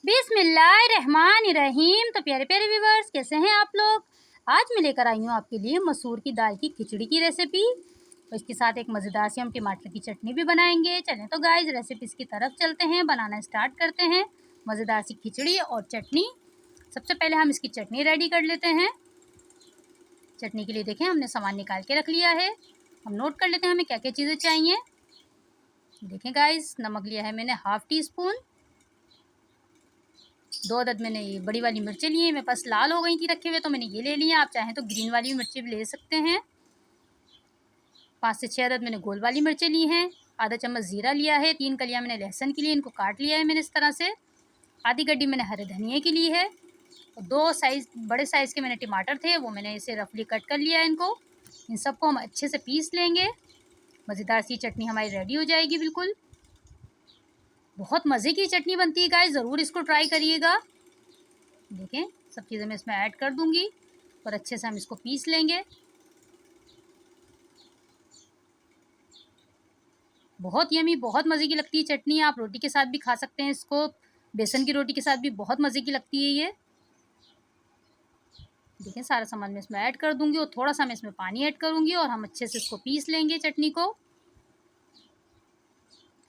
बिस्मिल्लाहिर्रहमानिर्रहीम। तो प्यारे प्यारे व्यूवर्स, कैसे हैं आप लोग। आज मैं लेकर आई हूँ आपके लिए मसूर की दाल की खिचड़ी की रेसिपी। तो इसके साथ एक मज़ेदार सी हम टमाटर की चटनी भी बनाएंगे। चलें तो गाइस रेसिपीज़ की तरफ चलते हैं, बनाना स्टार्ट करते हैं। मज़ेदार सी खिचड़ी और चटनी। सबसे पहले हम इसकी चटनी रेडी कर लेते हैं। चटनी के लिए देखें हमने सामान निकाल के रख लिया है। हम नोट कर लेते हैं हमें क्या क्या चीज़ें चाहिए। देखें गाइस, नमक लिया है मैंने हाफ़ टी स्पून। 2 अदद मैंने ये बड़ी वाली मिर्चें ली हैं, मेरे पास लाल हो गई थी रखे हुए तो मैंने ये ले ली हैं। आप चाहें तो ग्रीन वाली मिर्चें भी ले सकते हैं। 5 से 6 अदद मैंने गोल वाली मिर्चें ली हैं। आधा चम्मच ज़ीरा लिया है। 3 कलियां मैंने लहसुन की ली, इनको काट लिया है मैंने इस तरह से। आधी गड्डी मैंने हरे धनिए की ली है। और 2 बड़े साइज़ के मैंने टमाटर थे, वो मैंने इसे रफली कट कर लिया है इनको। इन सबको हम अच्छे से पीस लेंगे। मज़ेदार सी चटनी हमारी रेडी हो जाएगी बिल्कुल। बहुत मज़े की चटनी बनती है गाइस, ज़रूर इसको ट्राई करिएगा। देखें सब चीज़ें मैं इसमें ऐड कर दूंगी और अच्छे से हम इसको पीस लेंगे। बहुत यमी, बहुत मज़े की लगती है चटनी। आप रोटी के साथ भी खा सकते हैं इसको, बेसन की रोटी के साथ भी बहुत मज़े की लगती है ये। देखें सारा सामान मैं इसमें ऐड कर दूंगी और थोड़ा सा मैं इसमें पानी ऐड करूंगी और हम अच्छे से इसको पीस लेंगे चटनी को।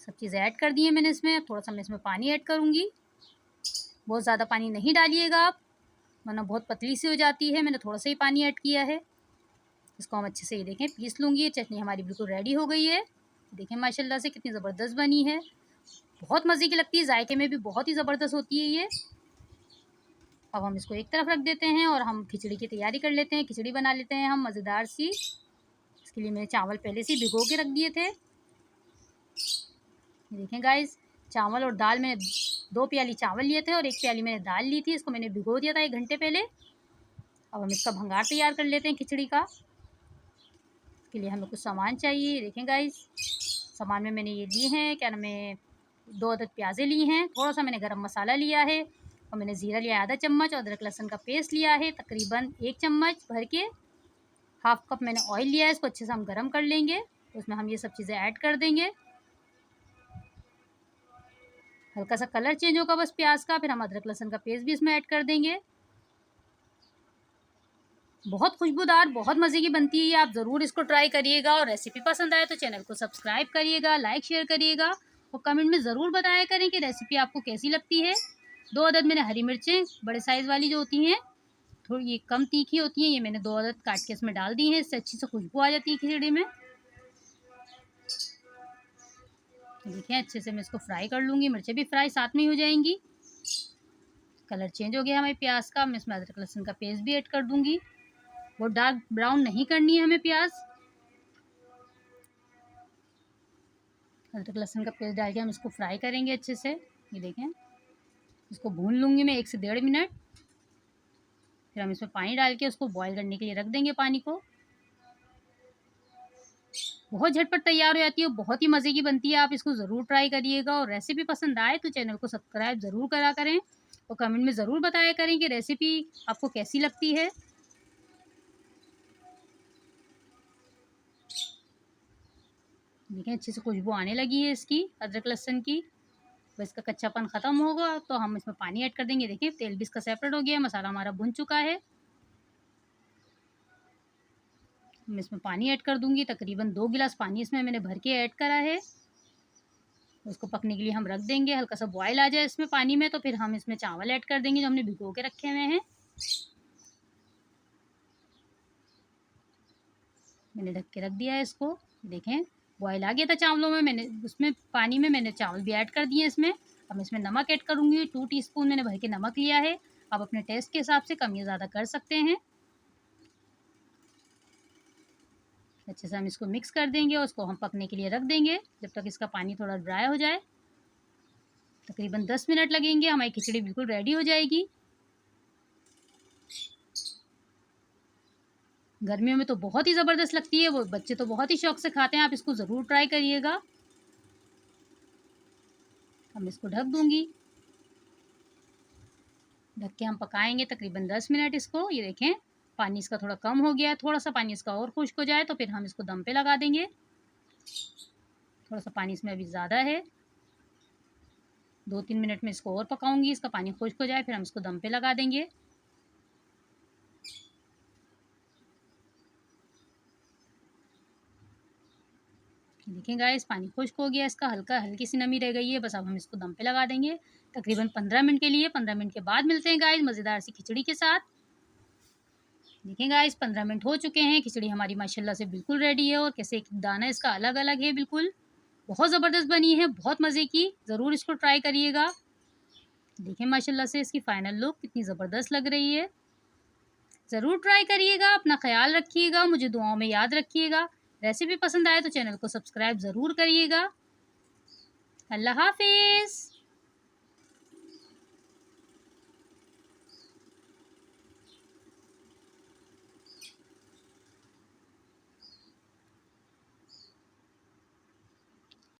सब चीज़ें ऐड कर दी है मैंने इसमें। थोड़ा सा मैं इसमें पानी ऐड करूंगी। बहुत ज़्यादा पानी नहीं डालिएगा आप, वरना बहुत पतली सी हो जाती है। मैंने थोड़ा सा ही पानी ऐड किया है। इसको हम अच्छे से ये देखें पीस लूँगी। ये चटनी हमारी बिल्कुल रेडी हो गई है। देखें माशाल्लाह से कितनी ज़बरदस्त बनी है। बहुत मज़े की लगती है, जायके में भी बहुत ही ज़बरदस्त होती है ये। अब हम इसको एक तरफ रख देते हैं और हम खिचड़ी की तैयारी कर लेते हैं। खिचड़ी बना लेते हैं हम मज़ेदार सी। इसके लिए मैंने चावल पहले से भिगो के रख दिए थे। देखें गाइस, चावल और दाल मैंने 2 प्याली चावल लिए थे और 1 प्याली मैंने दाल ली थी। इसको मैंने भिगो दिया था 1 घंटे पहले। अब हम इसका भंगार तैयार कर लेते हैं खिचड़ी का। इसके लिए हमें कुछ सामान चाहिए। देखें गाइस, सामान में मैंने ये लिए हैं, क्या नाम है, 2 अदद प्याज़ें ली हैं। थोड़ा सा मैंने गरम मसाला लिया है और मैंने ज़ीरा लिया है आधा चम्मच और अदरक लहसुन का पेस्ट लिया है तकरीबन 1 चम्मच भर के। हाफ़ कप मैंने ऑयल लिया है, इसको अच्छे से हम गरम कर लेंगे। उसमें हम ये सब चीज़ें ऐड कर देंगे। हल्का सा कलर चेंज होगा बस प्याज का, फिर हम अदरक लहसुन का पेस्ट भी इसमें ऐड कर देंगे। बहुत खुशबूदार, बहुत मज़े की बनती है ये। आप ज़रूर इसको ट्राई करिएगा और रेसिपी पसंद आए तो चैनल को सब्सक्राइब करिएगा, लाइक शेयर करिएगा और कमेंट में ज़रूर बताया करें कि रेसिपी आपको कैसी लगती है। 2 अदद मैंने हरी मिर्चें बड़े साइज़ वाली जो होती हैं, थोड़ी ये कम तीखी होती हैं, ये मैंने 2 अदद काट के इसमें डाल दी हैं। इससे अच्छी से खुशबू आ जाती है खिचड़ी में। देखिए अच्छे से मैं इसको फ्राई कर लूँगी, मिर्चें भी फ्राई साथ में ही हो जाएंगी। कलर चेंज हो गया हमारे प्याज का। मैं इसमें अदरक लहसुन का पेस्ट भी ऐड कर दूँगी। वो डार्क ब्राउन नहीं करनी है हमें प्याज। अदरक लहसुन का पेस्ट डाल के हम इसको फ्राई करेंगे अच्छे से। ये देखें, इसको भून लूँगी मैं 1 से 1.5 मिनट। फिर हम इसमें पानी डाल के उसको बॉईल करने के लिए रख देंगे पानी को। बहुत झटपट तैयार हो जाती है, बहुत ही मज़े की बनती है। आप इसको ज़रूर ट्राई करिएगा और रेसिपी पसंद आए तो चैनल को सब्सक्राइब ज़रूर करा करें और कमेंट में ज़रूर बताया करें कि रेसिपी आपको कैसी लगती है। देखें अच्छे से खुशबू आने लगी है इसकी, अदरक लहसुन की। तो इसका कच्चापन ख़त्म होगा तो हम इसमें पानी ऐड कर देंगे। देखिए तेल भी इसका सेपरेट हो गया है, मसाला हमारा भुन चुका है। मैं इसमें पानी ऐड कर दूंगी, तकरीबन 2 गिलास पानी इसमें मैंने भर के ऐड करा है। उसको पकने के लिए हम रख देंगे। हल्का सा बॉयल आ जाए इसमें पानी में तो फिर हम इसमें चावल ऐड कर देंगे जो हमने भिगो के रखे हुए हैं। मैंने ढक के रख दिया है इसको। देखें बॉयल आ गया था चावलों में, मैंने उसमें पानी में मैंने चावल भी ऐड कर दिए इसमें। अब मैं इसमें नमक ऐड करूँगी। 2 टीस्पून मैंने भर के नमक लिया है। आप अपने टेस्ट के हिसाब से कम या ज़्यादा कर सकते हैं। अच्छे से हम इसको मिक्स कर देंगे और उसको हम पकने के लिए रख देंगे जब तक इसका पानी थोड़ा ड्राई हो जाए। तकरीबन 10 मिनट लगेंगे, हमारी खिचड़ी बिल्कुल रेडी हो जाएगी। गर्मियों में तो बहुत ही ज़बरदस्त लगती है, वो बच्चे तो बहुत ही शौक से खाते हैं। आप इसको ज़रूर ट्राई करिएगा। हम इसको ढक दूँगी। ढक के हम पकाएंगे तकरीबन 10 मिनट इसको। ये देखें पानी इसका थोड़ा कम हो गया है, थोड़ा सा पानी इसका और खुश्क हो जाए तो फिर हम इसको दम पे लगा देंगे। थोड़ा सा पानी इसमें अभी ज़्यादा है। 2-3 मिनट में इसको और पकाऊंगी, इसका पानी खुश्क हो जाए फिर हम इसको दम पे लगा देंगे। देखिए गाइस पानी खुश्क हो गया, इसका हल्की सी नमी रह गई है, बस अब हम इसको दम पे लगा देंगे तकरीबन 15 मिनट के लिए। 15 मिनट के बाद मिलते हैं गाइस मज़ेदार सी खिचड़ी के साथ। देखिए गाइस 15 मिनट हो चुके हैं, खिचड़ी हमारी माशाल्लाह से बिल्कुल रेडी है और कैसे एक दाना इसका अलग अलग है, बिल्कुल बहुत ज़बरदस्त बनी है, बहुत मज़े की। ज़रूर इसको ट्राई करिएगा। देखिए माशाल्लाह से इसकी फाइनल लुक कितनी ज़बरदस्त लग रही है। ज़रूर ट्राई करिएगा, अपना ख्याल रखिएगा, मुझे दुआओं में याद रखिएगा। रेसिपी पसंद आए तो चैनल को सब्सक्राइब ज़रूर करिएगा। अल्लाह हाफ़िज़।